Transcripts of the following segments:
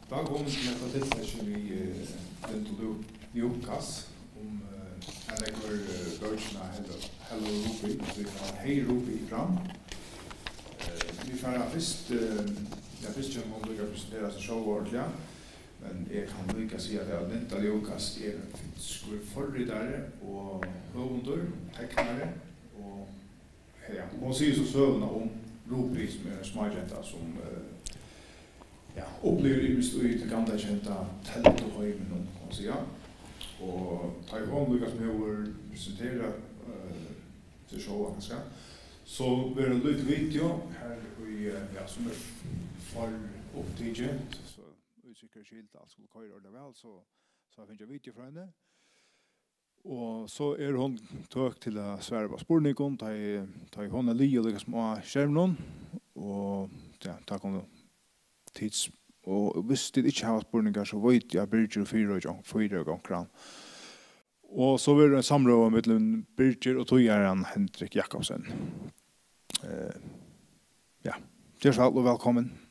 Velkommen til dette tilfellet i Linda Liukas en ekvar bøkene Hello Ruby, så vi kan Hei Ruby fram. Vi får først, først om hun vil presentere seg selv ordentlig, men jeg kan ikke si at Linda Liukas forritare og hevundur, teknað og ja, hun sier så søvnene om Ruby som småjenta som opplever i til gandakenda telduheimin kan säga. Og ta i hånd Lukas som hevur presentera til showa ganska. Så blir det litt video her som for opptidget, så utsikker skilt alt skulle køyre det vel, så jeg finner video fra henne. Og så hon tøk til å svære på spurningen, ta i hånd li og Lukas må skjermen, og ta kom tids. Og hvis det ikke har spurninger, så vet jeg Birger 4 ganger. Og så vil det en samrøve mellom Birger og togjeren Henrik Jakobsen. Ja, det så alt og velkommen.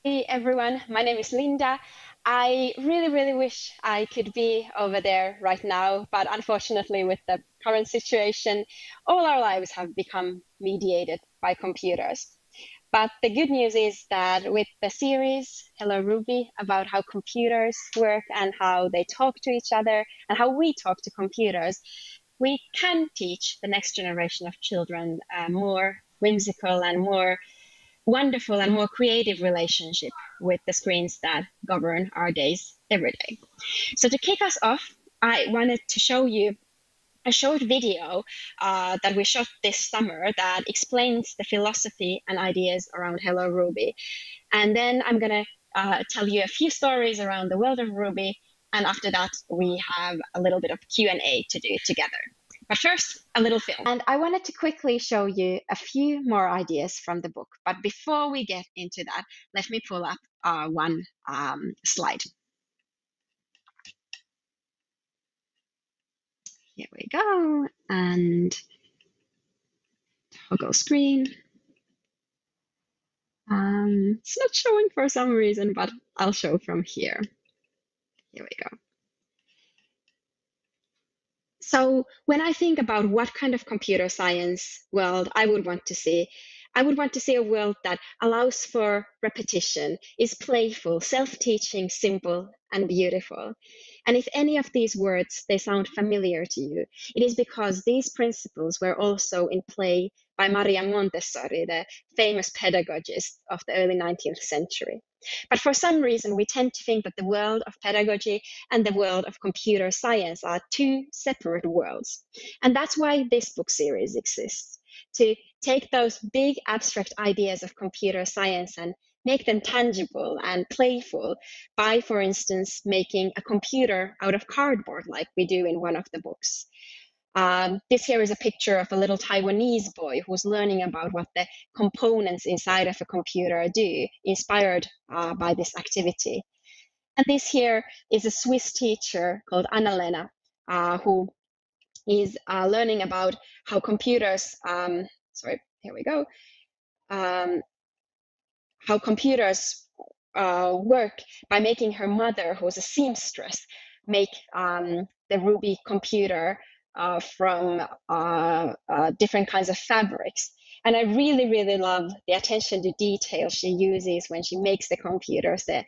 Hey everyone, my name is Linda. I really wish I could be over there right now, but unfortunately with the current situation, all our lives have become mediated by computers. But the good news is that with the series Hello Ruby about how computers work and how they talk to each other and how we talk to computers, we can teach the next generation of children a more whimsical and more wonderful and more creative relationship with the screens that govern our days every day. So to kick us off, I wanted to show you a short video that we shot this summer that explains the philosophy and ideas around Hello Ruby. And then I'm going to tell you a few stories around the world of Ruby. And after that, we have a little bit of Q&A to do together. But first, a little film. And I wanted to quickly show you a few more ideas from the book. But before we get into that, let me pull up one slide. Here we go. And toggle screen. It's not showing for some reason, but I'll show from here. Here we go. So when I think about what kind of computer science world I would want to see a world that allows for repetition, is playful, self-teaching, simple, and beautiful. And if any of these words, they sound familiar to you, it is because these principles were also in play by Maria Montessori, the famous pedagogist of the early 19th century. But for some reason, we tend to think that the world of pedagogy and the world of computer science are two separate worlds. And that's why this book series exists, to take those big abstract ideas of computer science and make them tangible and playful by, for instance, making a computer out of cardboard like we do in one of the books. This here is a picture of a little Taiwanese boy who's learning about what the components inside of a computer do, inspired by this activity. And this here is a Swiss teacher called Annalena, who is learning about how computers, how computers work by making her mother, who's a seamstress, make the Ruby computer from different kinds of fabrics. And I really love the attention to detail she uses when she makes the computers, the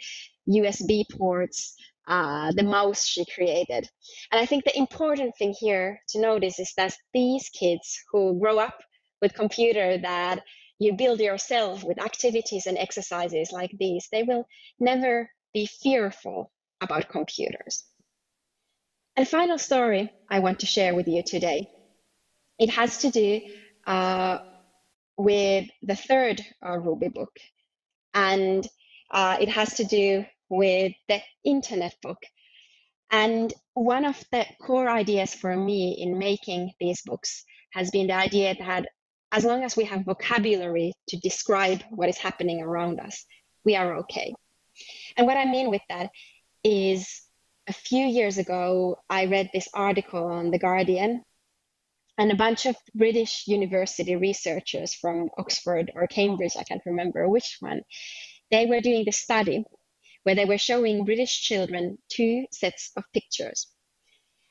USB ports, the mouse she created. And I think the important thing here to notice is that these kids who grow up with computer that you build yourself with activities and exercises like these, they will never be fearful about computers. And final story I want to share with you today. It has to do with the third Ruby book, and it has to do with the internet book. And one of the core ideas for me in making these books has been the idea that as long as we have vocabulary to describe what is happening around us, we are okay. And what I mean with that is a few years ago, I read this article on The Guardian And a bunch of British university researchers from Oxford or Cambridge, I can't remember which one, they were doing the study where they were showing British children 2 sets of pictures.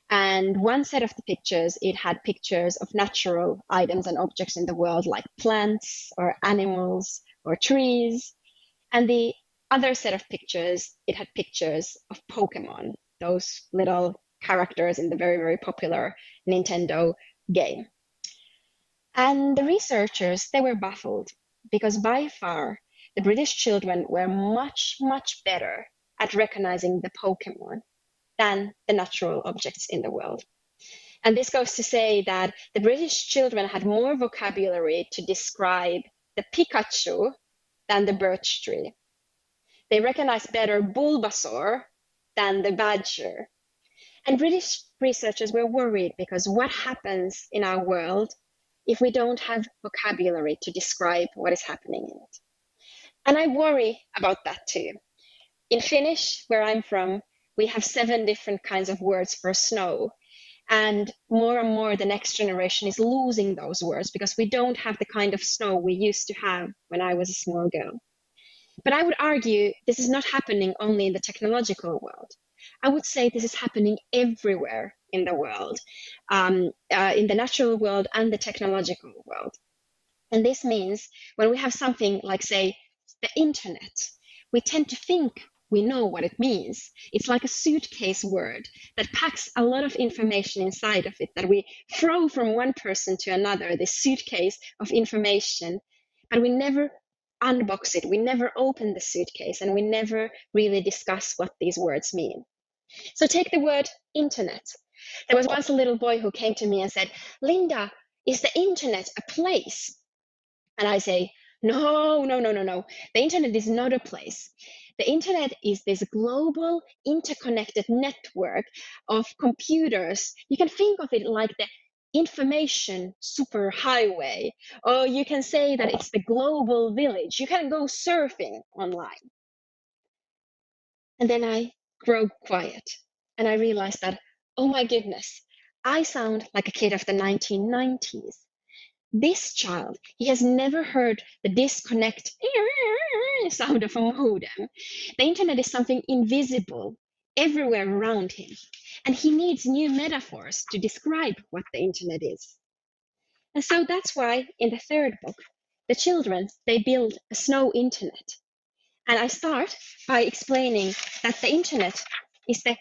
And one set of the pictures, it had pictures of natural items and objects in the world, like plants or animals or trees. And the other set of pictures, it had pictures of Pokemon, those little characters in the very, very popular Nintendo game. And the researchers, they were baffled because by far the British children were much, much better at recognizing the Pokemon than the natural objects in the world. And this goes to say that the British children had more vocabulary to describe the Pikachu than the birch tree. They recognized better Bulbasaur than the badger. And British researchers were worried because what happens in our world if we don't have vocabulary to describe what is happening in it? And I worry about that too. In Finnish, where I'm from, we have 7 different kinds of words for snow. And more the next generation is losing those words because we don't have the kind of snow we used to have when I was a small girl. But I would argue this is not happening only in the technological world. I would say this is happening everywhere in the world, in the natural world and the technological world. And this means when we have something like, say, the internet, we tend to think we know what it means. It's like a suitcase word that packs a lot of information inside of it that we throw from one person to another, this suitcase of information, but we never unbox it, we never open the suitcase, and we never really discuss what these words mean. So take the word internet. There was once a little boy who came to me and said, Linda, is the internet a place? And I say, no. The internet is not a place. The internet is this global interconnected network of computers. You can think of it like the information superhighway, or you can say that it's the global village. You can go surfing online. And then I grow quiet and I realized that, oh my goodness, I sound like a kid of the 1990s. This child, he has never heard the disconnect sound of a modem. The internet is something invisible everywhere around him, and he needs new metaphors to describe what the internet is. And so that's why in the 3rd book, the children, they build a snow internet. And I start by explaining that the internet is the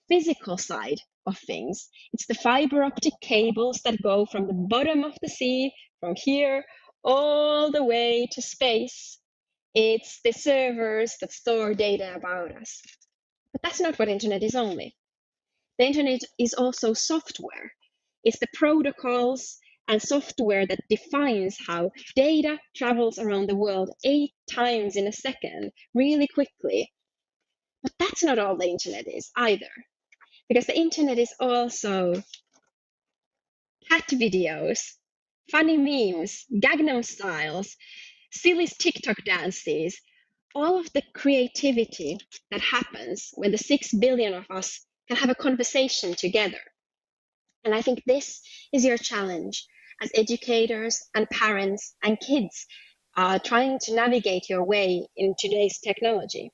physical side of things. It's the fiber optic cables that go from the bottom of the sea, from here, all the way to space. It's the servers that store data about us. But that's not what internet is only. The internet is also software. It's the protocols and software that defines how data travels around the world 8 times in a second, really quickly. But that's not all the internet is either. Because the internet is also cat videos, funny memes, Gangnam styles, silly TikTok dances, all of the creativity that happens when the 6 billion of us can have a conversation together. And I think this is your challenge as educators and parents and kids trying to navigate your way in today's technology.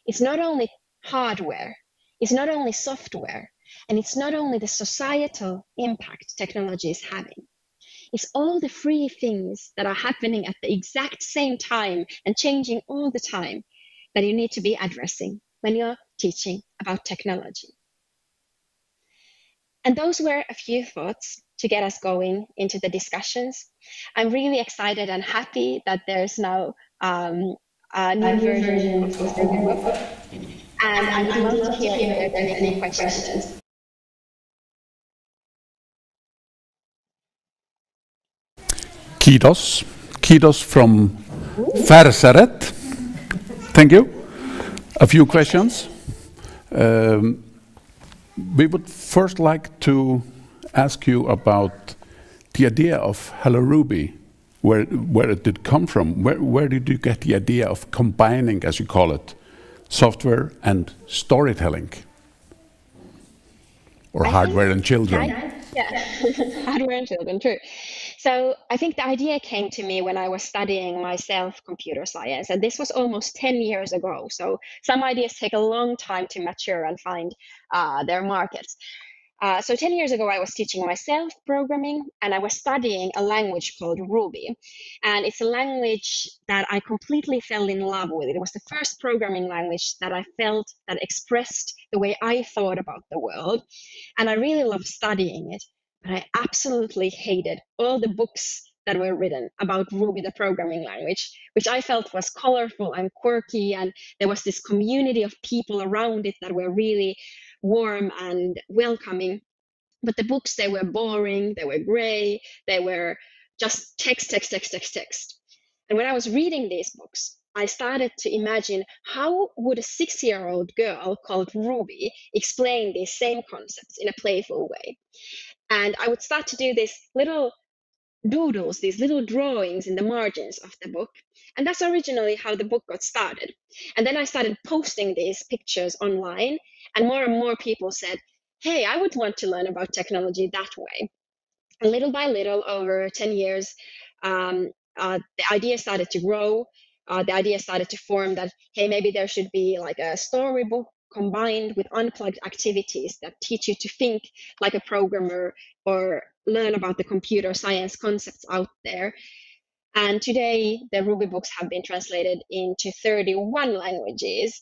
It's not only hardware, it's not only software, and it's not only the societal impact technology is having. It's all the free things that are happening at the exact same time and changing all the time that you need to be addressing when you're teaching about technology. And those were a few thoughts to get us going into the discussions. I'm really excited and happy that there's now a new version of this book. And I would love to hear if there are any questions. Kiitos from Färsaret. Thank you. A few questions. We would first like to ask you about the idea of Hello Ruby, where it did come from. Where did you get the idea of combining, as you call it, software and storytelling? Or hardware and children? Yeah, hardware and children, true. So I think the idea came to me when I was studying myself computer science, and this was almost 10 years ago. So some ideas take a long time to mature and find their markets. So 10 years ago, I was teaching myself programming, and I was studying a language called Ruby. And it's a language that I completely fell in love with. It was the first programming language that I felt that expressed the way I thought about the world. And I really loved studying it, but I absolutely hated all the books that were written about Ruby, the programming language, which I felt was colorful and quirky. And there was this community of people around it that were really warm and welcoming. But the books, they were boring, they were gray, they were just text, text, text, text, text. And when I was reading these books, I started to imagine how would a 6-year-old girl called Ruby explain these same concepts in a playful way. And I would start to do these little doodles, these little drawings in the margins of the book. And that's originally how the book got started. And then I started posting these pictures online, and more people said, hey, I would want to learn about technology that way. And little by little, over 10 years, the idea started to grow. The idea started to form that, hey, maybe there should be like a storybook combined with unplugged activities that teach you to think like a programmer or learn about the computer science concepts out there. And today, the Ruby books have been translated into 31 languages,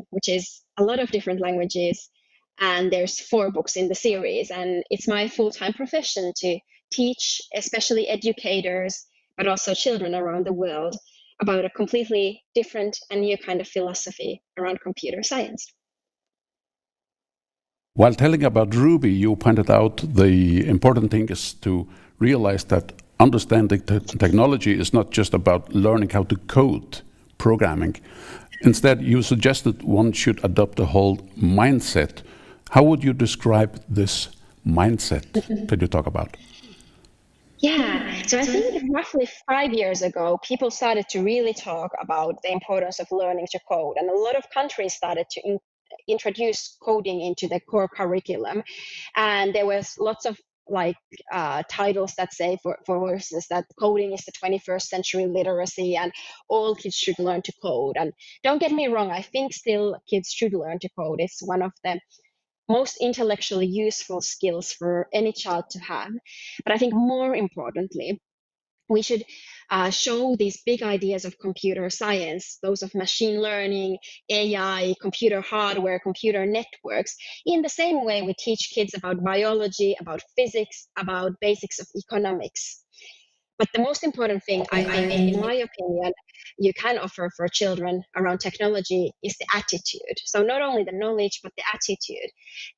which is a lot of different languages. And there's 4 books in the series. And it's my full-time profession to teach, especially educators, but also children around the world, about a completely different and new kind of philosophy around computer science. While telling about Ruby, you pointed out the important thing is to realize that understanding technology is not just about learning how to code programming. Instead, you suggested one should adopt a whole mindset. How would you describe this mindset that you talk about? Yeah, so I think roughly 5 years ago, people started to really talk about the importance of learning to code, and a lot of countries started to introduce coding into the core curriculum. And there was lots of titles that say, for instance, that coding is the 21st century literacy and all kids should learn to code. And don't get me wrong, I think still kids should learn to code. It's one of the most intellectually useful skills for any child to have. But I think more importantly, we should show these big ideas of computer science, those of machine learning, AI, computer hardware, computer networks, in the same way we teach kids about biology, about physics, about basics of economics. But the most important thing, I think, in my opinion, you can offer for children around technology is the attitude. So not only the knowledge, but the attitude.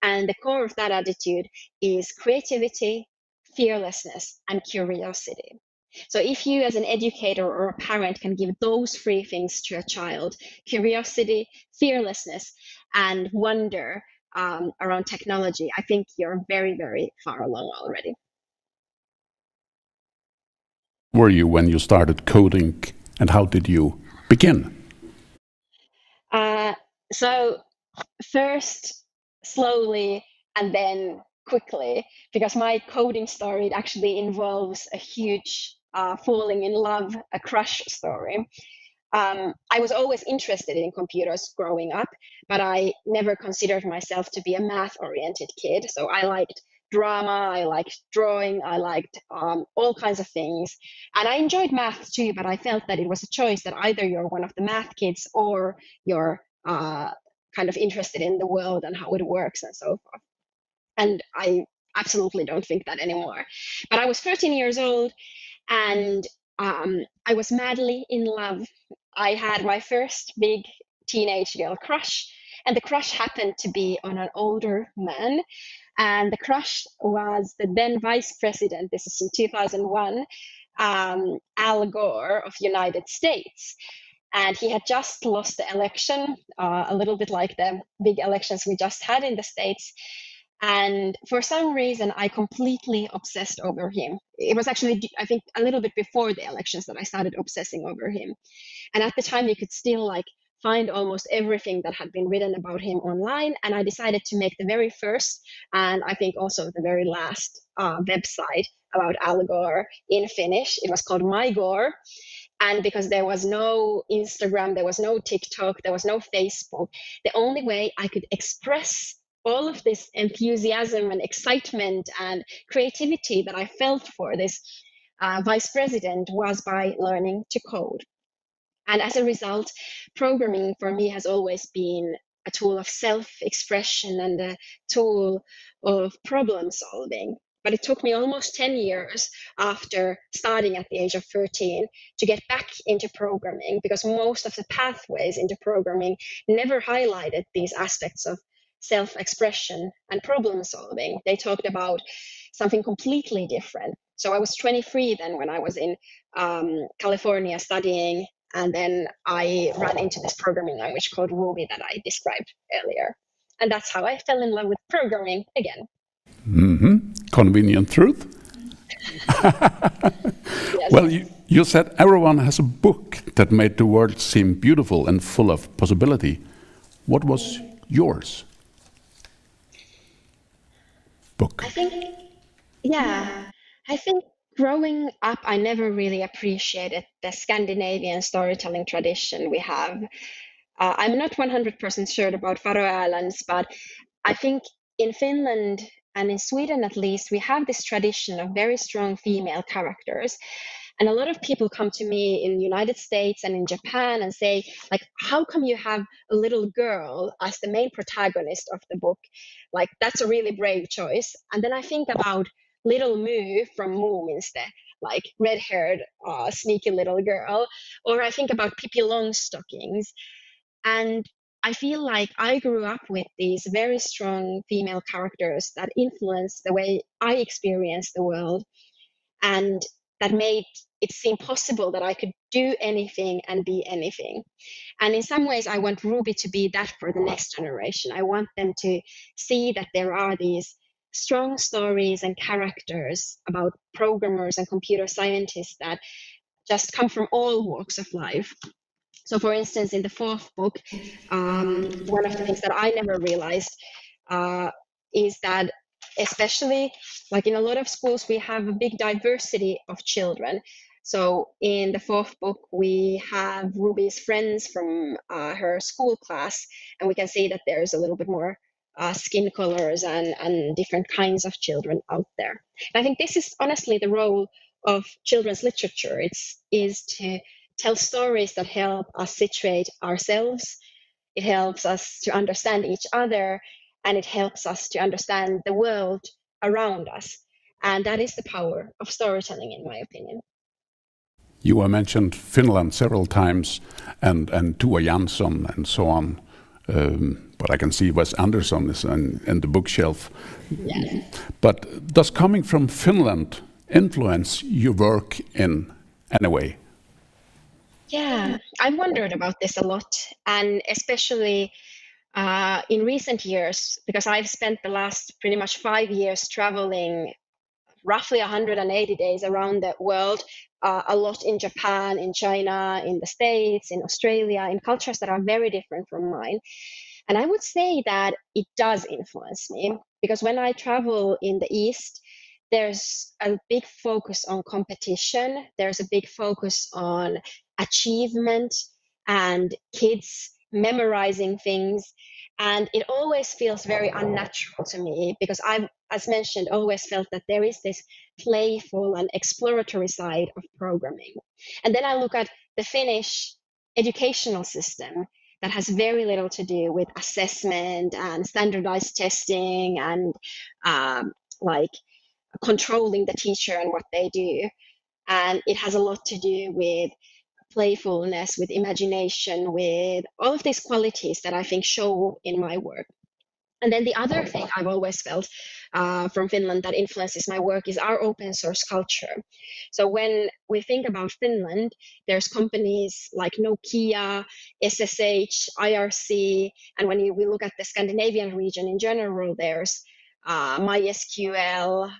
And the core of that attitude is creativity, fearlessness, and curiosity. So if you as an educator or a parent can give those 3 things to a child, curiosity, fearlessness, and wonder around technology, I think you're very, very far along already. Were you when you started coding, and how did you begin? So first, slowly, and then quickly, because my coding story actually involves a huge falling in love, a crush story. I was always interested in computers growing up, but I never considered myself to be a math-oriented kid. So I liked drama, I liked drawing, I liked all kinds of things. And I enjoyed math too, but I felt that it was a choice that either you're one of the math kids or you're kind of interested in the world and how it works and so forth. And I absolutely don't think that anymore. But I was 13 years old and I was madly in love. I had my first big teenage girl crush, and the crush happened to be on an older man. And the crush was the then vice president, this is in 2001, Al Gore of United States. And he had just lost the election, a little bit like the big elections we just had in the States. And for some reason, I completely obsessed over him. It was actually, I think, a little bit before the elections that I started obsessing over him. And at the time, you could still find almost everything that had been written about him online. And I decided to make the very first, and I think also the very last website about Al Gore in Finnish. It was called My Gore. And because there was no Instagram, there was no TikTok, there was no Facebook, the only way I could express all of this enthusiasm and excitement and creativity that I felt for this vice president was by learning to code. And as a result, programming for me has always been a tool of self-expression and a tool of problem solving. But it took me almost 10 years after starting at the age of 13 to get back into programming, because most of the pathways into programming never highlighted these aspects of self-expression and problem solving. They talked about something completely different. So I was 23 then when I was in California studying, and then I ran into this programming language called Ruby that I described earlier. And that's how I fell in love with programming again. Convenient truth. Yes. Well, you said everyone has a book that made the world seem beautiful and full of possibility. What was yours? Book. I think growing up, I never really appreciated the Scandinavian storytelling tradition we have. I'm not 100% sure about Faroe Islands, but I think in Finland and in Sweden at least, we have this tradition of very strong female characters. And a lot of people come to me in the United States and in Japan and say, like, how come you have a little girl as the main protagonist of the book? Like, that's a really brave choice. And then I think about Little Moo from Moominster, like red-haired, sneaky little girl. Or I think about Pippi Longstockings. And I feel like I grew up with these very strong female characters that influenced the way I experienced the world, and that made it seem possible that I could do anything and be anything. And in some ways, I want Ruby to be that for the next generation. I want them to see that there are these strong stories and characters about programmers and computer scientists that just come from all walks of life. So for instance, in the fourth book, one of the things that I never realized is that especially like in a lot of schools, we have a big diversity of children. So in the fourth book, we have Ruby's friends from her school class, and we can see that there's a little bit more skin colors and different kinds of children out there. And I think this is honestly the role of children's literature. Is to tell stories that help us situate ourselves. It helps us to understand each other, and it helps us to understand the world around us. And that is the power of storytelling, in my opinion. You were mentioned Finland several times, and Tua Jansson and so on. But I can see Wes Anderson is in the bookshelf. Yes. But does coming from Finland influence your work in any way? Yeah, I've wondered about this a lot, and especially in recent years, because I've spent the last pretty much 5 years traveling roughly 180 days around the world, a lot in Japan, in China, in the States, in Australia, in cultures that are very different from mine. And I would say that it does influence me, because when I travel in the East, there's a big focus on competition. There's a big focus on achievement and kids memorizing things. And it always feels very unnatural to me, because I've, as mentioned, always felt that there is this playful and exploratory side of programming. And then I look at the Finnish educational system that has very little to do with assessment and standardized testing and like controlling the teacher and what they do. And it has a lot to do with playfulness, with imagination, with all of these qualities that I think show in my work. And then the other thing I've always felt from Finland that influences my work is our open source culture. So when we think about Finland, there's companies like Nokia, SSH, IRC, and when we look at the Scandinavian region in general, there's MySQL,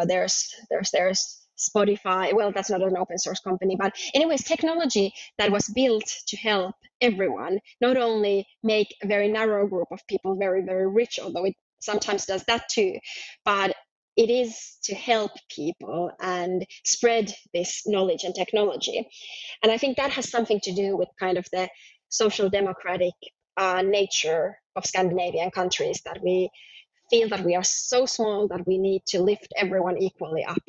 there's Spotify. Well, that's not an open source company, but anyways, technology that was built to help everyone, not only make a very narrow group of people very, very rich, although it sometimes does that too, but it is to help people and spread this knowledge and technology. And I think that has something to do with kind of the social democratic nature of Scandinavian countries, that we feel that we are so small that we need to lift everyone equally up,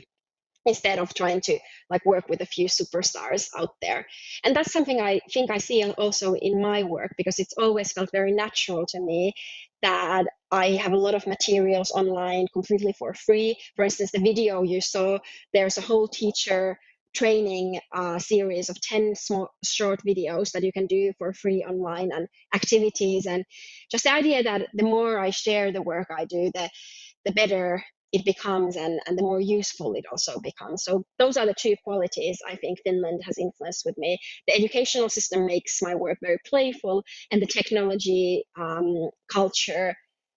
instead of trying to like work with a few superstars out there. And that's something I think I see also in my work, because it's always felt very natural to me that I have a lot of materials online completely for free. For instance, the video you saw, there's a whole teacher training series of 10 small short videos that you can do for free online, and activities, and just the idea that the more I share the work I do, the better it becomes, and the more useful it also becomes. So those are the two qualities I think Finland has influenced with me. The educational system makes my work very playful, and the technology culture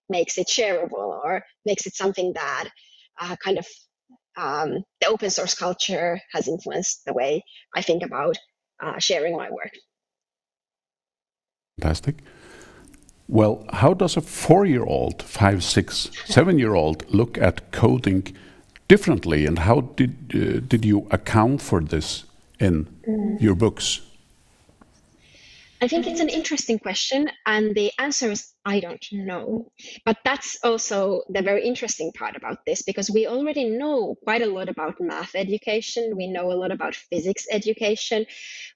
makes it shareable, or makes it something that the open source culture has influenced the way I think about sharing my work. Fantastic. Well, how does a 4-year-old, 5, 6, 7-year-old look at coding differently, and how did you account for this in your books? I think it's an interesting question, and the answer is I don't know. But that's also the very interesting part about this, because we already know quite a lot about math education. We know a lot about physics education.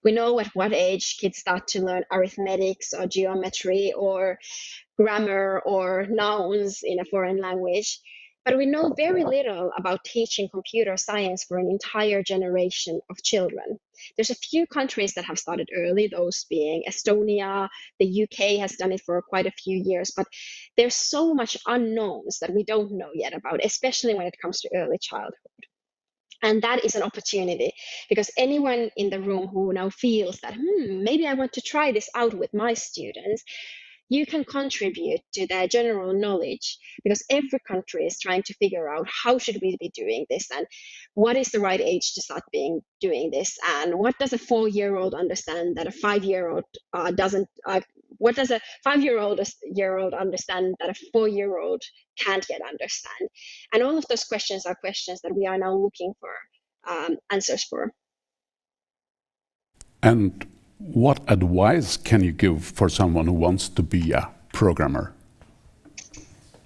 We know at what age kids start to learn arithmetics or geometry or grammar or nouns in a foreign language. But we know very little about teaching computer science for an entire generation of children. There's a few countries that have started early, those being Estonia, the UK has done it for quite a few years, but there's so much unknowns that we don't know yet about, especially when it comes to early childhood. And that is an opportunity, because anyone in the room who now feels that, maybe I want to try this out with my students, you can contribute to their general knowledge, because every country is trying to figure out how should we be doing this, and what is the right age to start doing this, and what does a 4-year-old understand that a 5-year-old doesn't. What does a 5-year-old understand that a 4-year-old can't yet understand? And all of those questions are questions that we are now looking for answers for. And what advice can you give for someone who wants to be a programmer?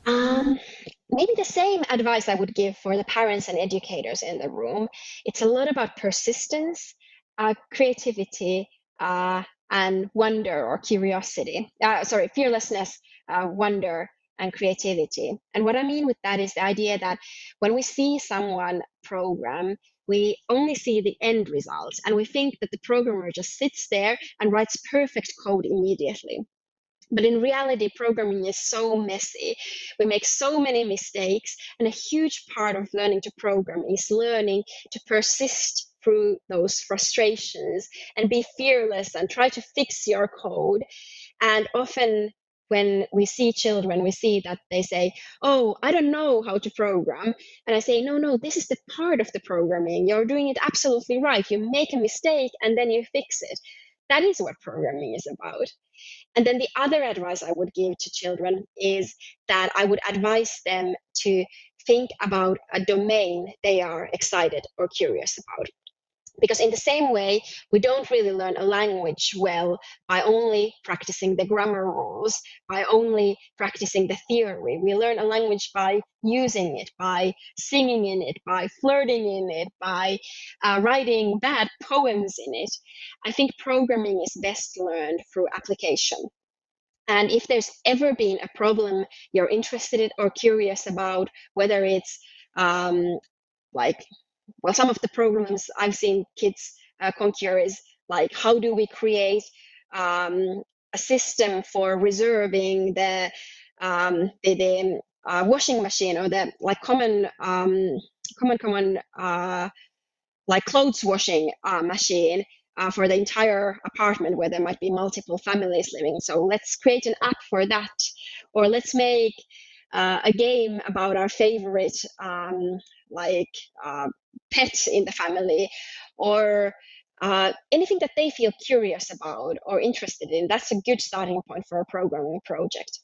Maybe the same advice I would give for the parents and educators in the room. It's a lot about persistence, creativity, and wonder or curiosity. Fearlessness, wonder, and creativity. And what I mean with that is the idea that when we see someone program, we only see the end results, and we think that the programmer just sits there and writes perfect code immediately. But in reality, programming is so messy. We make so many mistakes, and a huge part of learning to program is learning to persist through those frustrations and be fearless and try to fix your code. And often when we see children, we see that they say, oh, I don't know how to program. And I say, no, this is the part of the programming. You're doing it absolutely right. You make a mistake and then you fix it. That is what programming is about. And then the other advice I would give to children is that I would advise them to think about a domain they are excited or curious about. Because in the same way, we don't really learn a language well by only practicing the grammar rules, by only practicing the theory. We learn a language by using it, by singing in it, by flirting in it, by writing bad poems in it. I think programming is best learned through application. And if there's ever been a problem you're interested in or curious about, whether it's some of the problems I've seen kids conquer is like, how do we create a system for reserving the washing machine, or the common clothes washing machine for the entire apartment where there might be multiple families living. So let's create an app for that, or let's make a game about our favorite like pet in the family, or anything that they feel curious about or interested in. That's a good starting point for a programming project.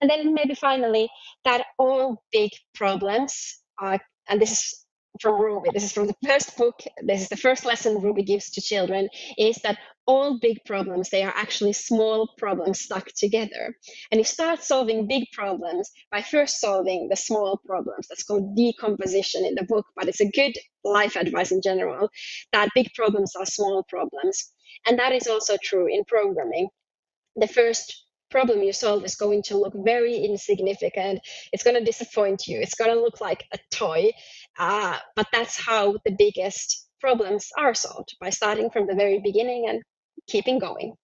And then maybe finally, that all big problems, and this is from Ruby, this is from the first book, this is the first lesson Ruby gives to children, is that all big problems, they are actually small problems stuck together. And you start solving big problems by first solving the small problems. That's called decomposition in the book, but it's a good life advice in general, that big problems are small problems. And that is also true in programming. The first problem you solve is going to look very insignificant. It's going to disappoint you. It's going to look like a toy. But that's how the biggest problems are solved, by starting from the very beginning and keeping going.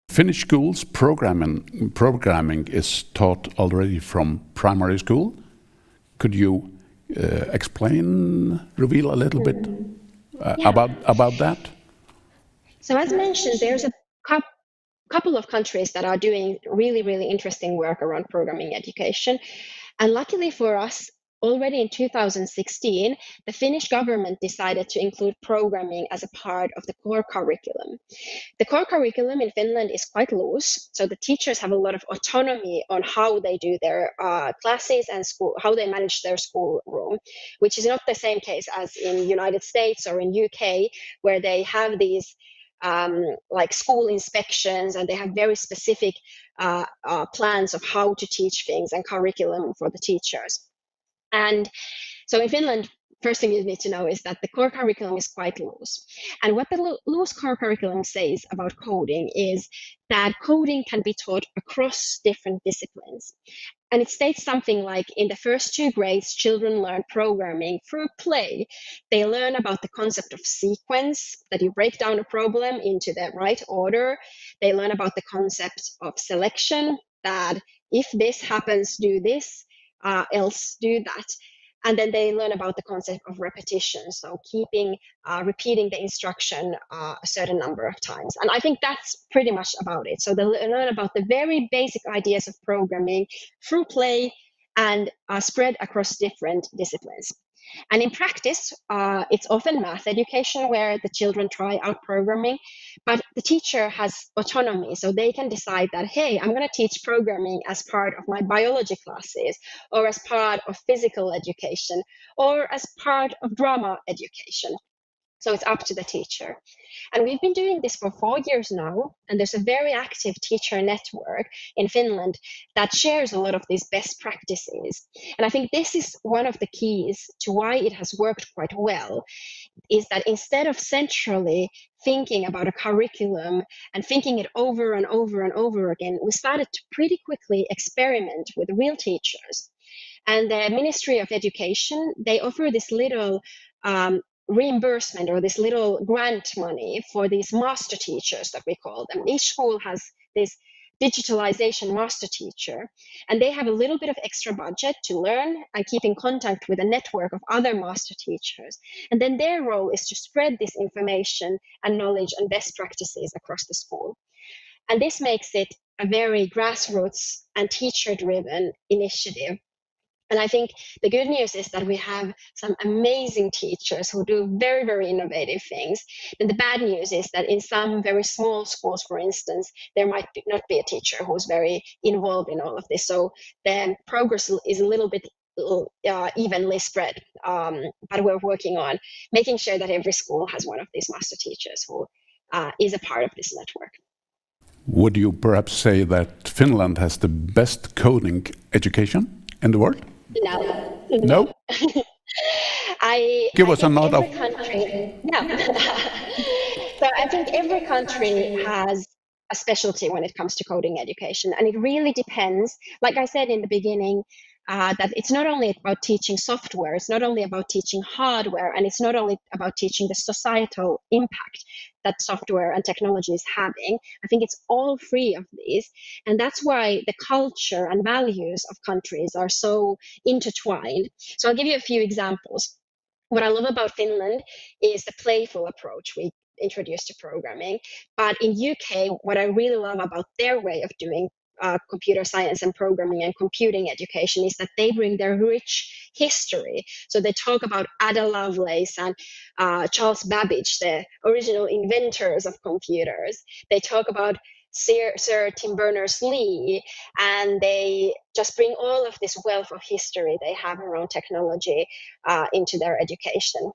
Finnish schools programming is taught already from primary school. Could you reveal a little bit about that? So as mentioned, there's a couple of countries that are doing really, really interesting work around programming education. And luckily for us, already in 2016, the Finnish government decided to include programming as a part of the core curriculum. The core curriculum in Finland is quite loose, so the teachers have a lot of autonomy on how they do their classes and how they manage their schoolroom, which is not the same case as in United States or in UK, where they have these like school inspections, and they have very specific plans of how to teach things and curriculum for the teachers. And so in Finland, first thing you need to know is that the core curriculum is quite loose. And what the loose core curriculum says about coding is that coding can be taught across different disciplines. And it states something like, in the first 2 grades, children learn programming through play. They learn about the concept of sequence, that you break down a problem into the right order. They learn about the concept of selection, that if this happens, do this, else do that. And then they learn about the concept of repetition, so repeating the instruction a certain number of times. And I think that's pretty much about it. So they learn about the very basic ideas of programming through play and spread across different disciplines. And in practice, it's often math education where the children try out programming, but the teacher has autonomy, so they can decide that, hey, I'm going to teach programming as part of my biology classes, or as part of physical education, or as part of drama education. So it's up to the teacher. And we've been doing this for 4 years now, and there's a very active teacher network in Finland that shares a lot of these best practices. And I think this is one of the keys to why it has worked quite well, is that instead of centrally thinking about a curriculum and thinking it over and over and over again, we started to pretty quickly experiment with real teachers. And the Ministry of Education, they offer this little reimbursement, or this little grant money for these master teachers that we call them. Each school has this digitalization master teacher, and they have a little bit of extra budget to learn and keep in contact with a network of other master teachers. And then their role is to spread this information and knowledge and best practices across the school. And this makes it a very grassroots and teacher-driven initiative. And I think the good news is that we have some amazing teachers who do very, very innovative things. And the bad news is that in some very small schools, for instance, there might not be a teacher who's very involved in all of this. So the progress is a little bit evenly spread. But we're working on making sure that every school has one of these master teachers who is a part of this network. Would you perhaps say that Finland has the best coding education in the world? No? Give us a nod of... No. So I think every country has a specialty when it comes to coding education, and it really depends. Like I said in the beginning, that it's not only about teaching software, it's not only about teaching hardware, and it's not only about teaching the societal impact that software and technology is having. I think it's all 3 of these, and that's why the culture and values of countries are so intertwined. So I'll give you a few examples. What I love about Finland is the playful approach we introduced to programming, but in UK, what I really love about their way of doing computer science and programming and computing education is that they bring their rich history. So they talk about Ada Lovelace and Charles Babbage, the original inventors of computers. They talk about Sir Tim Berners-Lee, and they just bring all of this wealth of history they have around technology into their education.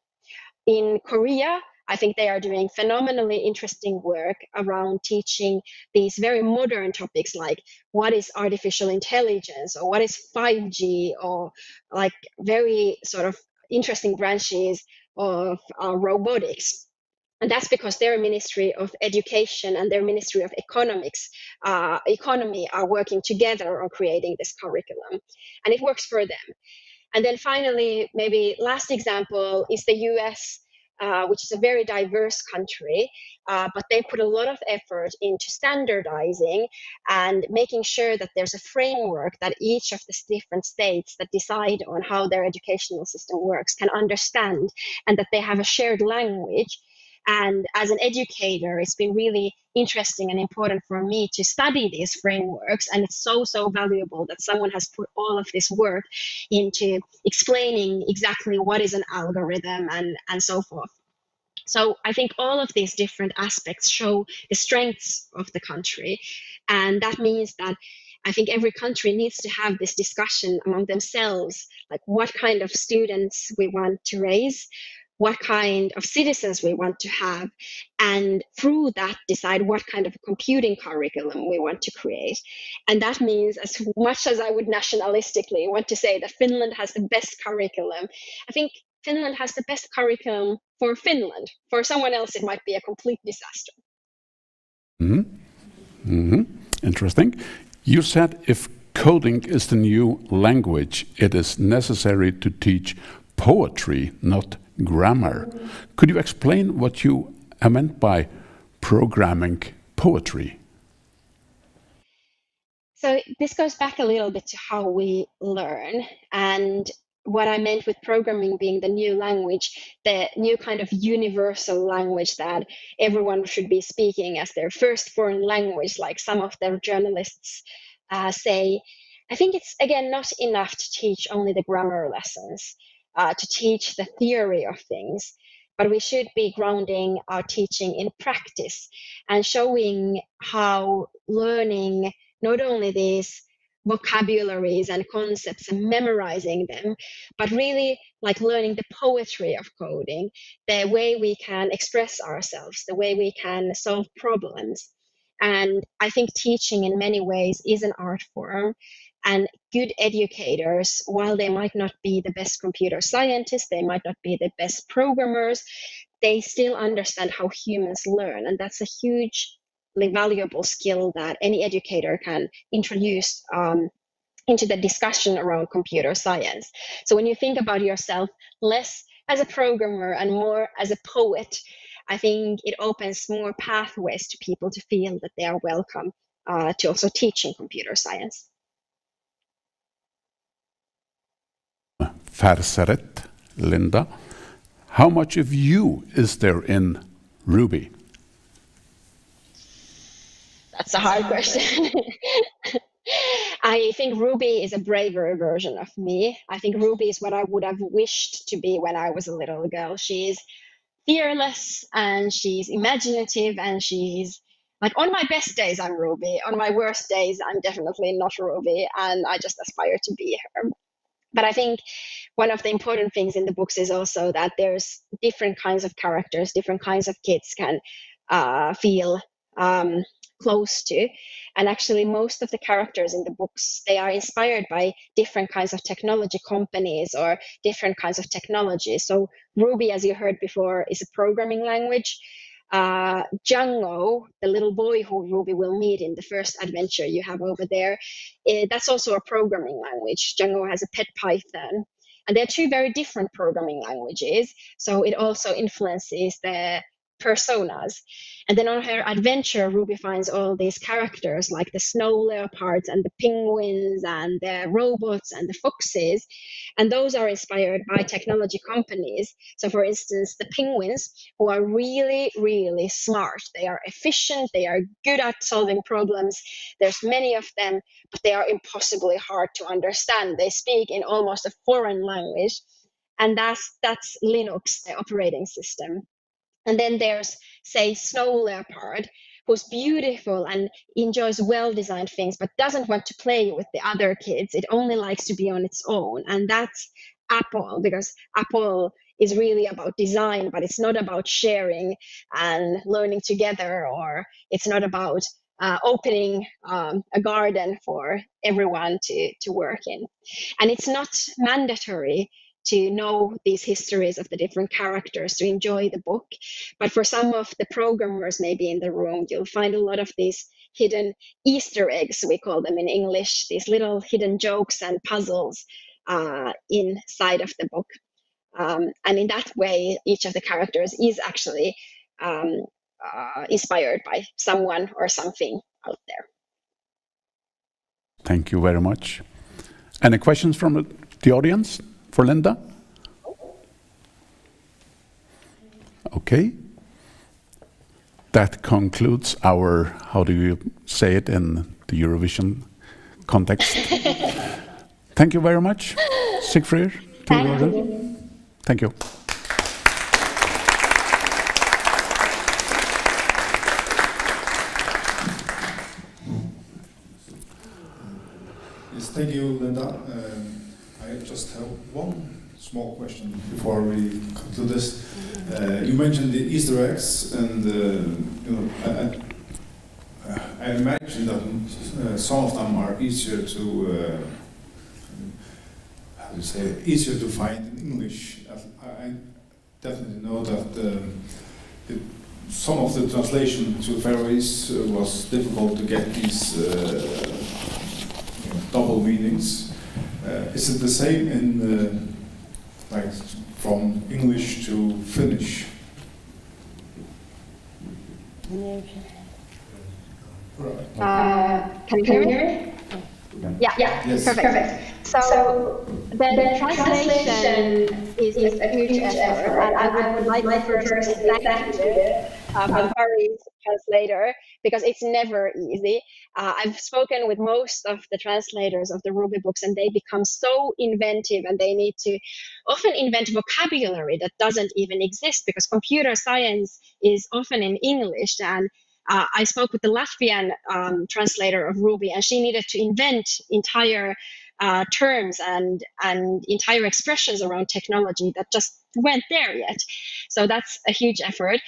In Korea, I think they are doing phenomenally interesting work around teaching these very modern topics like what is artificial intelligence or what is 5G, or like very sort of interesting branches of robotics. And that's because their Ministry of Education and their Ministry of Economy are working together on creating this curriculum, and it works for them. And then finally, maybe last example is the US, which is a very diverse country, but they put a lot of effort into standardizing and making sure that there's a framework that each of the different states that decide on how their educational system works can understand, and that they have a shared language. And as an educator, it's been really interesting and important for me to study these frameworks. And it's so, so valuable that someone has put all of this work into explaining exactly what is an algorithm and so forth. So I think all of these different aspects show the strengths of the country. And that means that I think every country needs to have this discussion among themselves, like what kind of students we want to raise, what kind of citizens we want to have, and through that decide what kind of computing curriculum we want to create. And that means, as much as I would nationalistically want to say that Finland has the best curriculum, I think Finland has the best curriculum for Finland. For someone else, it might be a complete disaster. Interesting. You said if coding is the new language, it is necessary to teach poetry, not grammar. Could you explain what you meant by programming poetry? So this goes back a little bit to how we learn, and what I meant with programming being the new language, the new kind of universal language that everyone should be speaking as their first foreign language, like some of their journalists say. I think it's, again, not enough to teach only the grammar lessons, to teach the theory of things, but we should be grounding our teaching in practice and showing how learning not only these vocabularies and concepts and memorizing them, but really like learning the poetry of coding, the way we can express ourselves, the way we can solve problems. And I think teaching in many ways is an art form. And good educators, while they might not be the best computer scientists, they might not be the best programmers, they still understand how humans learn. And that's a hugely valuable skill that any educator can introduce into the discussion around computer science. So when you think about yourself less as a programmer and more as a poet, I think it opens more pathways to people to feel that they are welcome to also teaching computer science. Forrit, Linda, how much of you is there in Ruby? That's a hard question. I think Ruby is a braver version of me. I think Ruby is what I would have wished to be when I was a little girl. She's fearless and she's imaginative, and she's like, on my best days I'm Ruby, on my worst days I'm definitely not Ruby, and I just aspire to be her. But I think one of the important things in the books is also that there's different kinds of characters, different kinds of kids can feel close to. And actually most of the characters in the books, they are inspired by different kinds of technology companies or different kinds of technology. So Ruby, as you heard before, is a programming language. Django, the little boy who Ruby will meet in the first adventure you have over there, that's also a programming language. Django has a pet python. And they're two very different programming languages. So it also influences the personas. And then on her adventure, Ruby finds all these characters like the snow leopards and the penguins and the robots and the foxes. And those are inspired by technology companies. So for instance, the penguins, who are really, really smart. They are efficient, they are good at solving problems. There's many of them, but they are impossibly hard to understand. They speak in almost a foreign language. And that's Linux, the operating system. And then there's, say, snow leopard, who's beautiful and enjoys well-designed things, but doesn't want to play with the other kids. It only likes to be on its own. And that's Apple, because Apple is really about design, but it's not about sharing and learning together, or it's not about opening a garden for everyone to work in. And it's not mandatory to know these histories of the different characters to enjoy the book. But for some of the programmers maybe in the room, you'll find a lot of these hidden Easter eggs, we call them in English, these little hidden jokes and puzzles inside of the book. And in that way, each of the characters is actually inspired by someone or something out there. Thank you very much. Any questions from the audience for Linda? Okay. That concludes our, how do you say it in the Eurovision context? Thank you very much, Sigfríður. Thank you. Yes, thank you, Linda. I just have one small question before we come to this. You mentioned the Easter eggs, and I imagine that some of them are easier to how do you say, easier to find in English. I definitely know that some of the translation to Faroese was difficult to get these double meanings. Is it the same in like from English to Finnish? Can you hear me? Yeah, yes. Perfect. So the translation is a huge effort, and I would like to first thank you, Faroese translator, because it's never easy. I've spoken with most of the translators of the Ruby books, and they become so inventive, and they need to often invent vocabulary that doesn't even exist, because computer science is often in English. And I spoke with the Latvian translator of Ruby, and she needed to invent entire terms and entire expressions around technology that just weren't there yet. So that's a huge effort.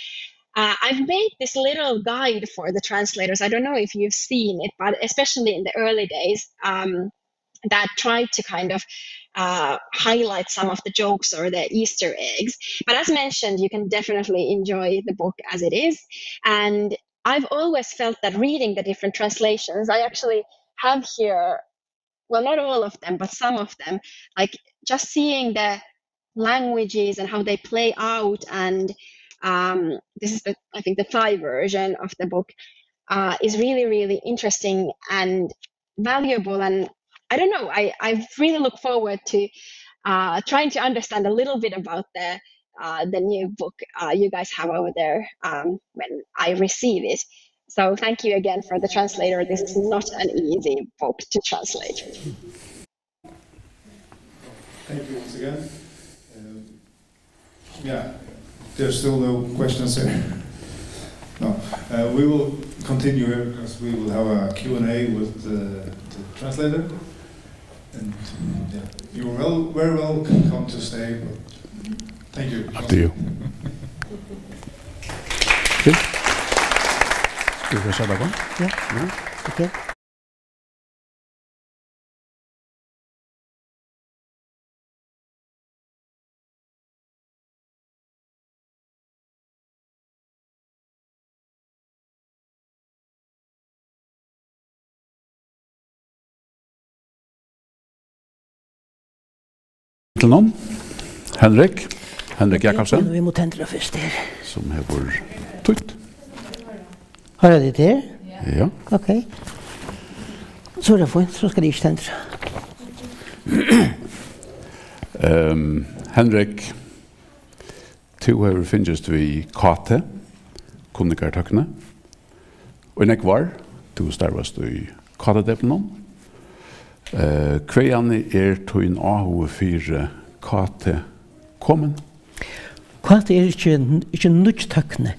I've made this little guide for the translators. I don't know if you've seen it, but especially in the early days, that tried to kind of highlight some of the jokes or the Easter eggs. But as mentioned, you can definitely enjoy the book as it is. And I've always felt that reading the different translations, I actually have here, well, not all of them, but some of them, like just seeing the languages and how they play out. And this is, I think, the Thai version of the book is really, really interesting and valuable. And I don't know, I really look forward to trying to understand a little bit about the new book you guys have over there when I receive it. So thank you again for the translator. This is not an easy book to translate. Thank you once again. Yeah, there's still no questions here. No, we will continue here because we will have a Q&A with the translator. And yeah, you're very welcome to stay. But thank you. Up to you. Okay. Yeah. Okay. Til noen? Henrik Jakobsen, Vi må tendre først her. som har Tutt. Har det det? Ja. Okej. Så det får så ska det inte Henrik, du har finnst vi kate, kunnigartøkne. Og nek var, du starvast i katedeppenen. Kvejan tøyn ahu fyrir kate kommen? Kate ikke nødt tøkne.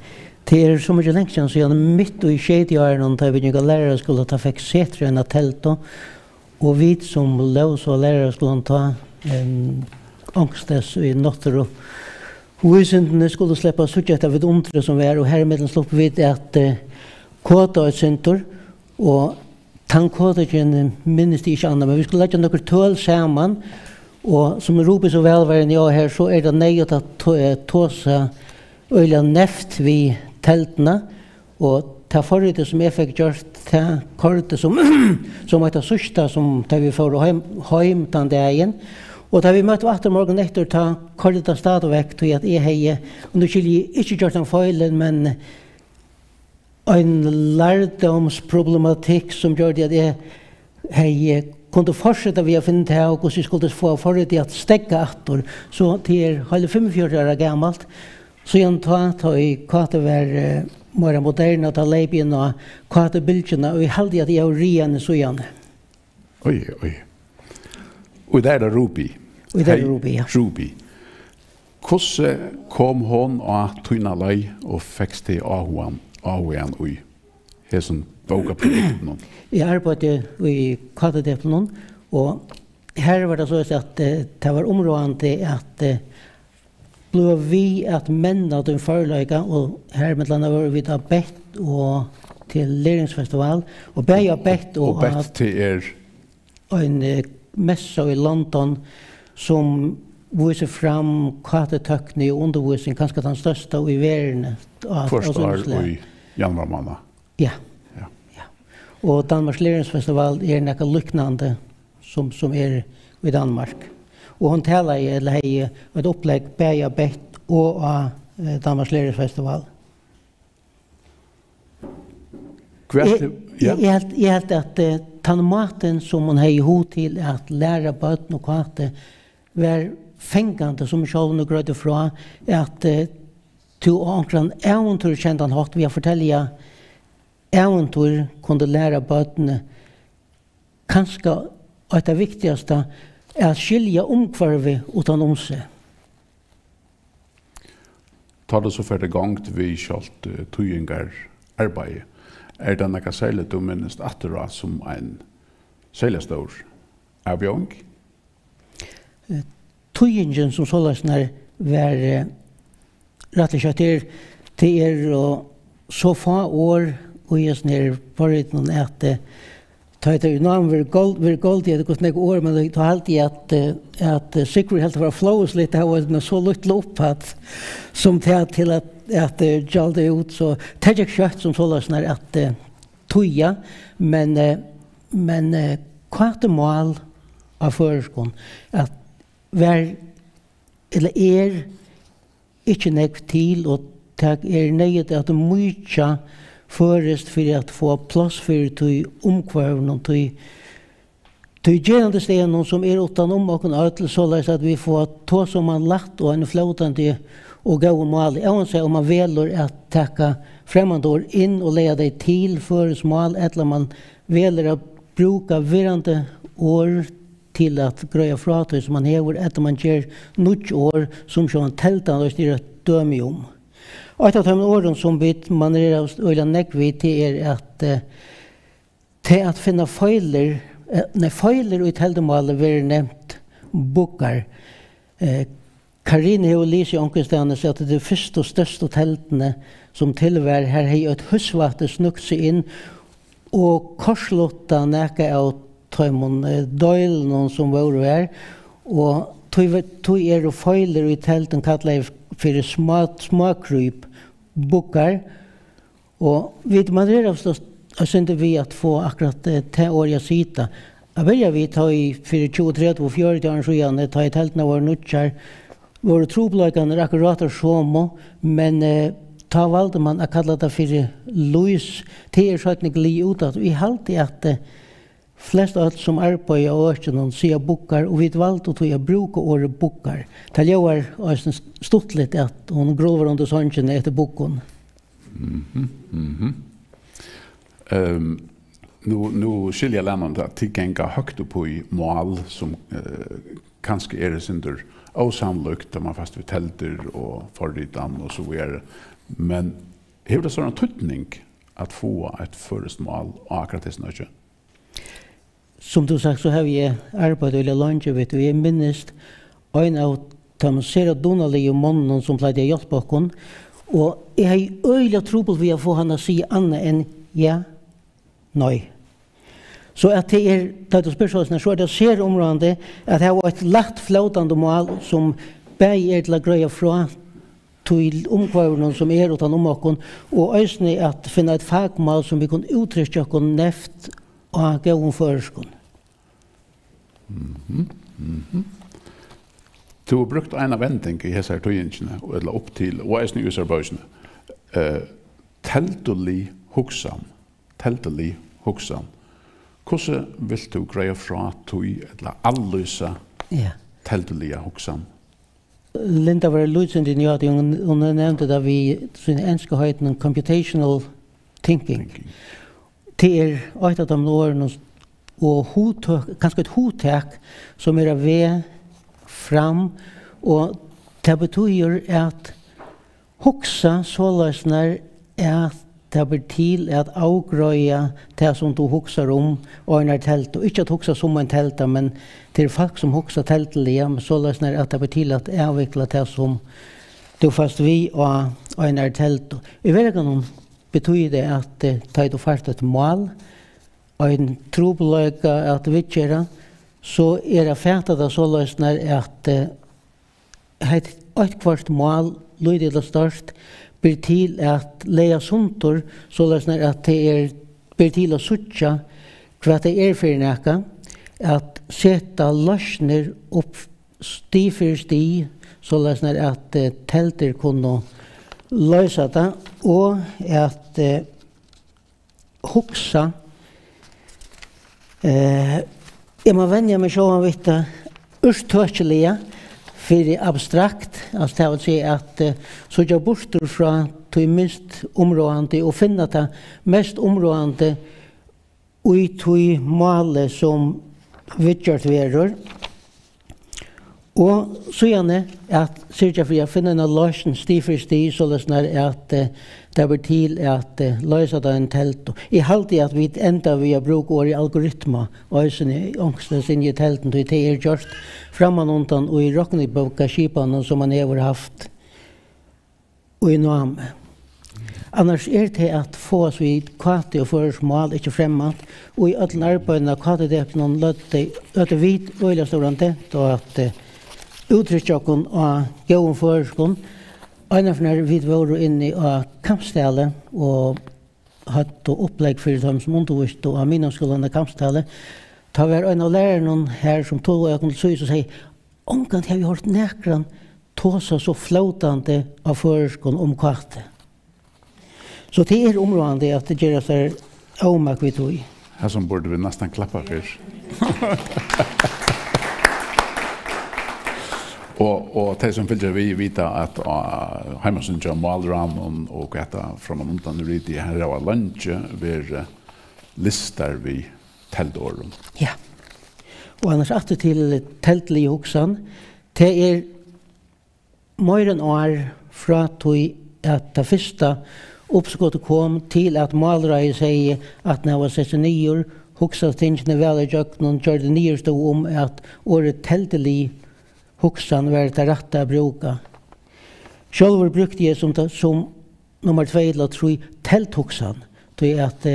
Det så mye lenge siden, så jeg midt i skjedjøren, da vi ikke lærere skulle ta fikk setre enn telto, og vi som løs og lærere skulle ta angstes i notter, og vi syndene skulle slippe suttjetta vid omtre som vi og hermedlen slupp vi at kåta et syntor, og tannkåtagen minnes det ikke annet, men vi skulle legge noen tøl sammen, og som roper så velværen jeg her, så det nøyet at tåse øyla neft vi teltene, og ta forrita som jeg fikk gjort, ta kortet som etter sørsta som da vi får heim den dagen, og da vi møtte etter morgen etter, ta kortet stadig vekk til at jeg hei, og nå skulle jeg ikke gjort den feilen, men en lærdomsproblematikk som gjør det at jeg hei kunde fortsette vi å finne til og hvordan vi skulle få forrita at stegge etter, så til hele 45 år gammelt, så jeg ta i kate var mer moderne, ta leibien og kate bildene, og jeg heldig at jeg var riende så gjerne. Oi. Og det Ruby. Og det Ruby, ja. Ruby. Hvordan kom hon og tøyna lei og fikk til ahuan ui? Hesen bókaprodukten. Jeg arbeidde i katedeppelen, og her var det så at det var områdende at blev vi at menna den foreløyga, og her med landa var vi da bedt og til læringsfestival, og bedt bedt og bedt til en messa i London som viser fram katetøkning og undervisning, kanskje den største i verden. Første år i januarmåned. Ja. Og Danmarks læringsfestival nekka lyknande som i Danmark. Og hun taler i et opplegg beia bedt og av Danmarks læringsfestival. Jeg helt at tannmaten som hun hei hod til at lære bøtten og kvate var fengande som sjålen og grøyde fra at til omkring eventur kjente han hatt vi har fortellet eventur kunne lære bøttene kanskje at det viktigaste at skilja omkvarve utan seg. Tar det så for det gangt vi kjalt ungar arbeid. Det nekka særlig du minnest atterra som en særlig stor avbjørn? Tujingen som såløsner var rett og slett til så få år og jeg snir forriten at ta det navn vir gold det gått nek år, men det alltid at Sigrid helt var flås litt, det var så lutt opp som til at gjalde ut, så det ikke kjøtt som så løsner at tuja, men kvart mål av føreskån, at vær eller ikke nek til, og det nøyet at det mykja førest for at få plass for til omkvarven og til gjennom stenen som utan og øtel, så at vi får ta som man lagt og en flotande og gå mål. Jeg vil si om man veler at takke fremmede år inn og leie det til føres mål, eller man veler å bruke virrande år til at grøye fratøy som man hever etter man gjør nytt år som sånn teltene og styrer døme om. Og et av de årene som man øyla nekvid til at finne feiler i teltemålet vil nevnt bókar. Karine har lyst i omkringstående at det første og største teltene som tilvær her har et husvatte snukt seg inn og korslotta nekka av døylen som var her og tog feiler i telten kallet for smakryp bókar og man synder vi at få akkurat det året sida. Jeg begynner vi ta i 23 og 40 år siden, ta i teltene våre nødkjær, våre trobløkene akkurat som, men ta valde man att kalla det för Louis till skötning li utåt. Vi halte att flest av som arbetar och öknen säger bokar och vi valde att jag brukar ordet bokar. Det gör stort lite att hon grovar under sången efter boken. Nu skiljer läraren att tillgänga högt upp i mål som kanske är det synder osannolikt där man fast vid telter och forritan och så vidare. Men hur det sån tydning att få ett förstmål och akkurat det snöje? Som du sagt så har vi arbetat i lunch vet vi minst en av de ser Donald och mannen som plädde hjälp bakom och jag har öliga trubbel vi få han att säga annat än ja, nej. Så att det det speciellt så det ser området att det har ett lätt flötande mål som bäj till att greja från till omkvarnen som utan omakon och eisini att finna ett fagmål som vi kan uttrycka och näft och gå om förskon. Du har brukt en vending i hesar tøyingene, eller opp til, og eisini i usarbøysene. Teldulig hugsan. Hvordan vil du greia fra tøy, eller alløsa teldulige hugsan? Linda var lutsend i nyhet, hun nevnte da vi sin enska høyden computational thinking. Det et av de årene og kanskje et hotek som ved fram og det betyr at hugsa såløsner at det blir til at avgrøya det som du hugsar om og en telt, og ikke at hugsa som en telt, men det folk som hugsa teltelige, men såløsner at det blir til at avvikla det som du fast vi og en telt. I verden betyr det at det du fast et mål, og en trobeløyga at vidtjera, så det fæta det såløsner at et kvart mål, lydig og størst, blir til at leia suntur, såløsner at det blir til å suttja hva det for nekka, at seta løsner opp sti for sti, såløsner at telter kunne løsa det, og at hugsa jeg må vennja meg så vidt urstøtjelige for abstrakt, altså det vil si at så jeg borster fra til minst områdende og finne det mest områdende og til målet som vidgjørt verer. Og så gjerne at sørger for å finne en løsning sti for sti, så løsner at det blir til at løse det en telt. Jeg halte at vi enda vi har brukt år i algoritmer, og eisini ångstes inn i telten, og det gjort framman undan og i råkningboka skipene som man har haft og i Noame. Annars det at få oss vid kvate og førsmål, ikke fremmat, og i alle arbeidene kvate det er noen løte vid øyla storande, og at uttrykkjokken og gåen førskon. Einafnar vi var inne i kampstelle og hadde opplegg for dem som underviste og av minneskolen av kampstelle. Da var en av lærerne her som tog og jeg kunne søye og si «Omkant har vi hørt nekran tåsa så flåtande av førskon om kvarte». Så det områdende at det gjør seg avmak vi tog. Her som burde vi nesten klappa for. Og de som fylger vi vita at heimasundja malran og gata fra man undan uridi her av lunge vir listar vi teldåren. Ja. Og annars atter til teltlige hugsan, det mer enn år fra tog at det første oppskottet kom til at malrai sier at når jeg var 69 hugsa tingene vel i jøkken og gjør det nye stod om at året teltlige hugsan var det rette å bruke. Selv brukte jeg som nummer 2 eller 3 telthugsan, til at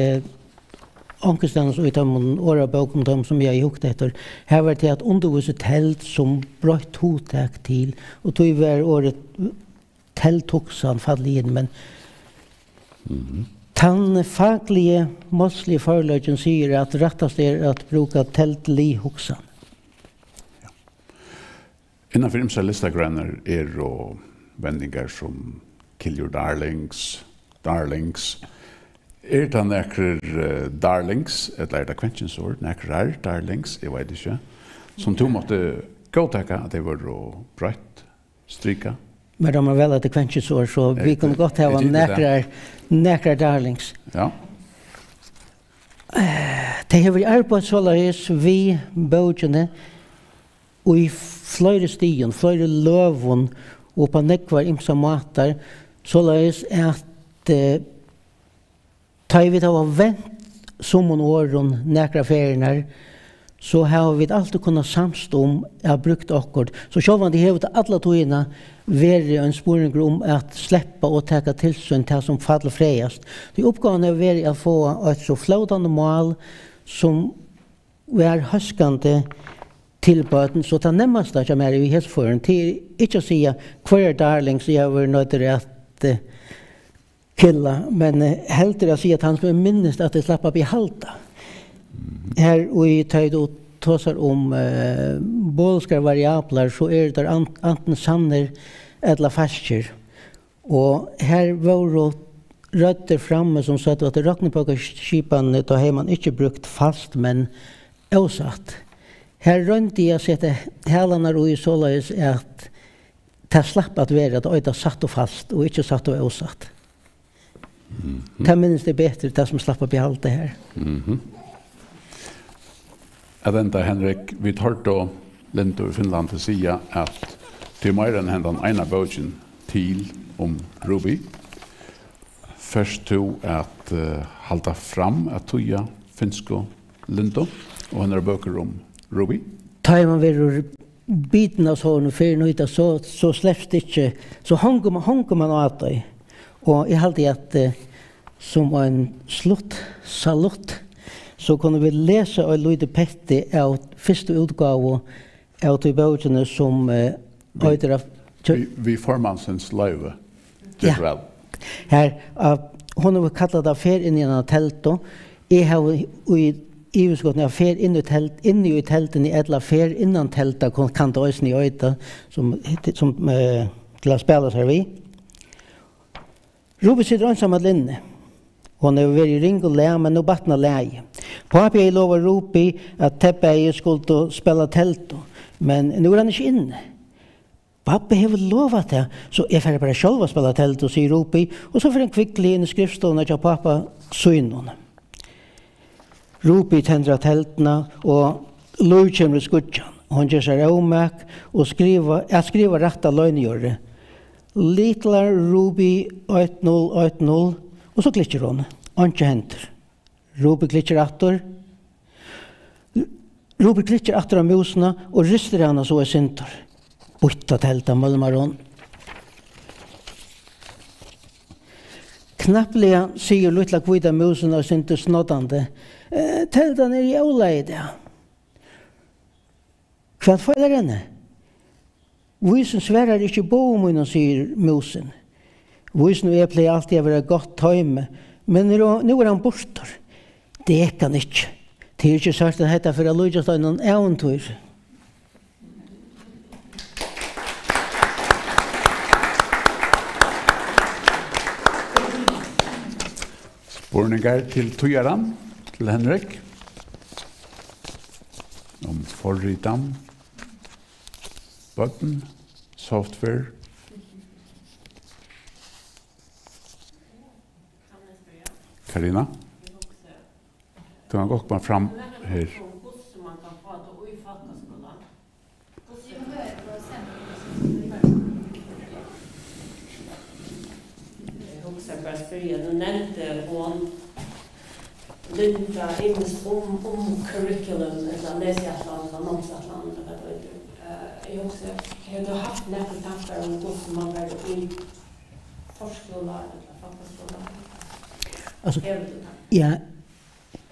ankestene som utom årabok om dem som jeg hukte etter, her var det at undervise telt som brøtt hotek til, og tog var året telthugsan fallig inn, men den faglige, måslige foreløgjen sier at rettast at bruke teltlig hugsan. Innanför imsa listagrannar och vändningar som kill your darlings. Det nekrar darlings, eller det kventsjensord, nekrar darlings, jeg vet ikke, som du måtte godtaka at det var brøtt, stryka. Men de har vel at det kventsjensord, så vi kunne godt ha nekrar darlings. Ja. Det har vi arbeidt så løs vi bøkene og i flere stigen, flere løven og på nekvar imsa matar så løs at ta vi ta vent som åren nekra ferierna så har vi alltid kunnat samst om jag har brukt akkurat. Så själva det har alla togina varit en spårning om att släppa och täcka tillsyn till som faller frejast. Det uppgåvan är varit att få ett så flödande mål som är höskande tillböten så att nämnast att jag är i hetsfören till inte att säga kvar darling så jag var nöjd att killa men hellre att säga att han som minst att det slappar behalta. Här och i tid och tosar om bolska variabler så är det antingen sanner eller fastjer. Och här var rötter framme som sa att det räknar på skipan då har man inte brukt fast men osatt. Här runt jag sätter hälarna och i således att ta slapp att vara att öta satt och fast och inte satt och osatt. Det minns det bättre det som slapp att behalta det här. Adenta Henrik, vi tar då Linda i Finland till säga att till mer än händan ena boken till om Ruby. Först tog att halta fram att toja finsko Linda och hennes böcker om Ruby. Tar man vill biten av sån för nöjda så släpps det inte så hånger man åt dig. Och jag hade att som en salut så kunde vi läsa och lyda petti av första utgåva av de böckerna som vi formansens löve. Ja. Här hon har kallat affär in i en telto. Jag har i utskottet affär in i telten i ett affär innan telta kan det ösna i öta som till att spela sig vi. Ruby sitter ensam med Linne. Hon är väldigt ring och lär men nu battna läge. Pappa är lovar Ruby att täppa i skulle spela telto. Men nu är han inte inne. Pappa har lovat det. Så jag får bara själva spela telto, säger Ruby. Och så får en kvicklig in i skriftstående att pappa synen. Ruby tändrar teltna och Lur kommer i skudjan. Hon gör sig omäk och skriva rätta lögnjöre. Litlar Ruby 8080 och så klickar hon. Inte händer. Ruby klickar attor. Ruby klickar attor av muserna och ryster henne så är syntor. Bytta tälta mulmar hon. Knappliga säger lilla kvida muserna och syntor snoddande. Tältan är i oläge. Kvart följer henne? Vysen svärar inte på munnen, säger musen. Vysen är plöjt alltid att vara gott tajme. Men nu är han borta. Det kan inte. Det är inte sagt att detta för att lyckas ta någon äventyr. Spårningar till Tojaran, till Henrik. Om forritan, button, software. Karina? Du har gått bara fram här. Du nämnde hon Linda Liukas om curriculum eller läsjatland eller nomsatland eller jag också har du haft några tankar om hur man bör i förskola eller fackskola? Alltså ja,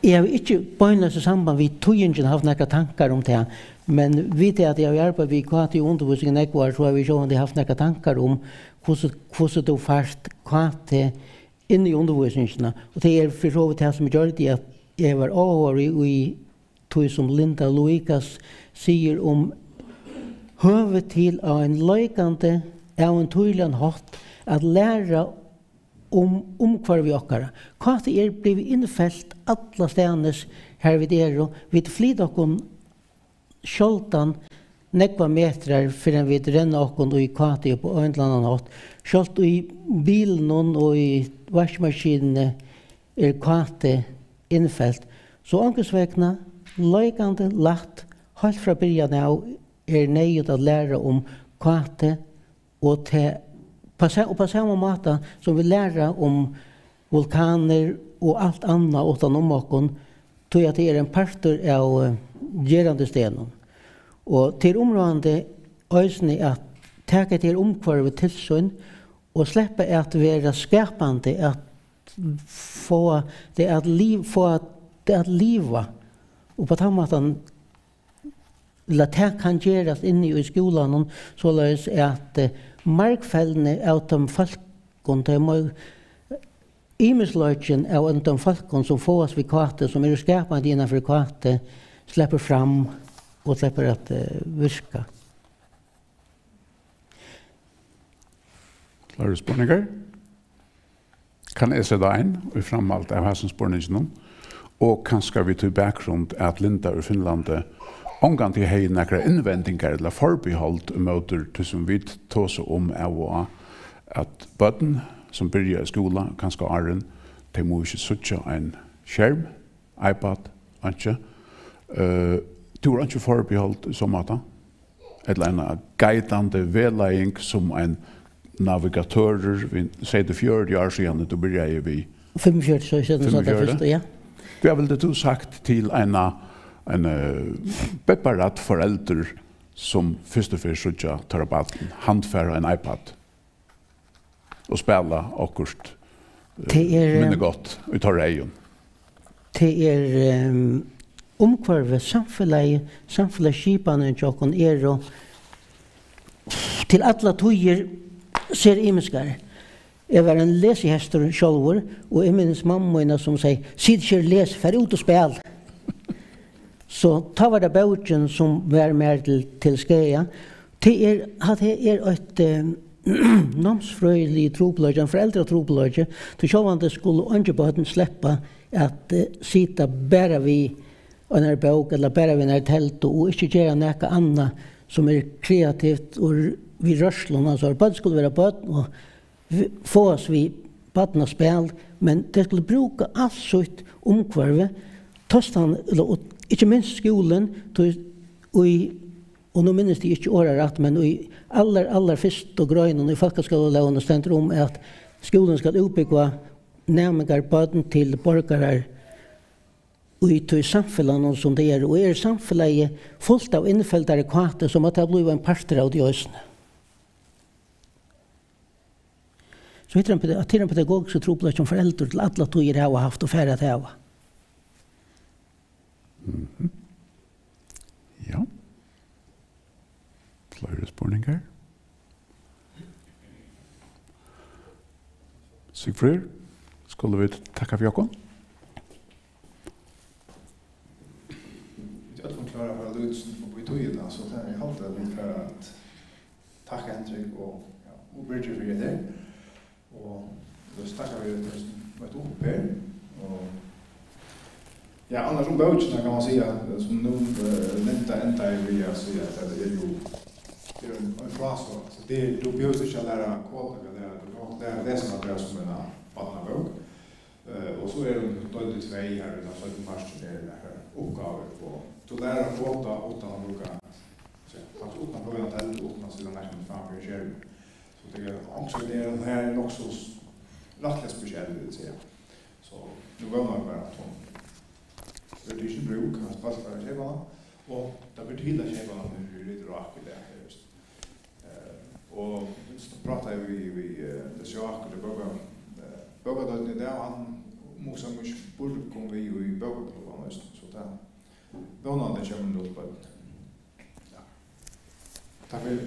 jag har inte börjat i samband vid tujingen haft några tankar om det, men vid att jag jobbar vid kvart i undervisningen ekvar så har vi ju haft några tankar om hur det fast kvart in i undervisningen. Och det är för så det som gör det att jag var över i tog som Linda Liukas säger om hövet till en lekande av en tydelig hatt at lære om hver vi okkara. Hva det blivit innfelt alla stenes her vid og vi flyr okkon skjoltan nekva metrar for vi renner okkon og i kvati på en eller annen hatt. Skjolt i bilen og i vaskmaskinene kvati innfelt. Så ankersvekna, løykande lagt, helt fra byrjan av nøyet å lære om kvati og på samma måte som vi lærer om vulkaner og alt annet utan om okkon, tror jeg at det en parter av gerande stenen. Og til områdende eisini at teka til omkvarve tilsyn og slippe at være skapande at få det at liva og på den måten det kan gjeras inne i skolan så løs at markfellene av de folkene de imesløgjen av de folkene som fås vid kvate som skapande innanfor kvate slipper fram og slipper at virka. Klare spørninger? Kan jeg se deg inn i framalt av hans spørningen? Og kanskje vi til bakgrunn at Linda i Finland omgang til hei nekra innvendinger eller forbehold møter til som vi tås om at bøtten som begynner i skolen, kanskje åren, de må ikke suttje en skjerm, iPad, ikke. Du har ikke forbehold som måte? Eller en guidende vedlegging som en navigatører, vi sier det 40 år siden, du begynner vi 45, så jeg kjenner sånn det første, ja. Vi har vel det du sagt til en beparat forelder som først og fremst ikke tar opp handfære en iPad og spela akkurat minne godt ut av reion. Det omkvarve samfunnsskipene og til alle tøyer ser imiskar. Jeg var en lesehester sjálfur, og jeg minnes mamma som sier, «Sid ikke les, fer ut og spil». Så ta var det bøtjen som var mer til skreia. Det et namnsfrøylig trobløgje, en foreldretrobløgje, til sjåvande skulle ønskebøten slippe at sita bare vi en bok, eller bare vi en telto, og ikke gjøre noe annet som kreativt, og vi rørsluna, så bøten skulle være bøten, og få oss vi badna spel, men det skulle bruke alt sitt omkvarve, ikke minst skolen, og nå minnes de ikke året rett, men i aller først og grøynen i folkeskoleloven stender om at skolen skal utbygge nærmere baden til borgere i samfunnet som det og samfunnet fullt av innfeldere kvate som at det blir en parter av de øsene. Så hittar han på den pedagogiska troplats som föräldrar till alla tog det har haft och färre det här. Ja. Flere spørninger? Sigfrid, skulle vi takke for jokken? Jag tror klara för att utsen på bitoyna så kan jag hålla det för att tacka Henrik och Bridget för det. Och då snackar vi med upp här och ja, annars om bøtjene kan man säga som nu Linda enda vi säga att det ju en frase så det du behöver inte lära koda det är det som är som en barnabók och så är det då det två här så att man måste det här uppgifter på då lära koda utan att bruka så alltså utan att börja tälla utan att sila nästan fram för själv så det är också det här är också rättligt speciellt vill säga så nu går man bara att det är inte bruk att passa för tjejerna och det betyder tjejerna nu lite rakt i det just och så pratar vi det så att det bara då det där han måste mycket borde komma vi i Bókaframløga just så där då när det kommer då på ja tack för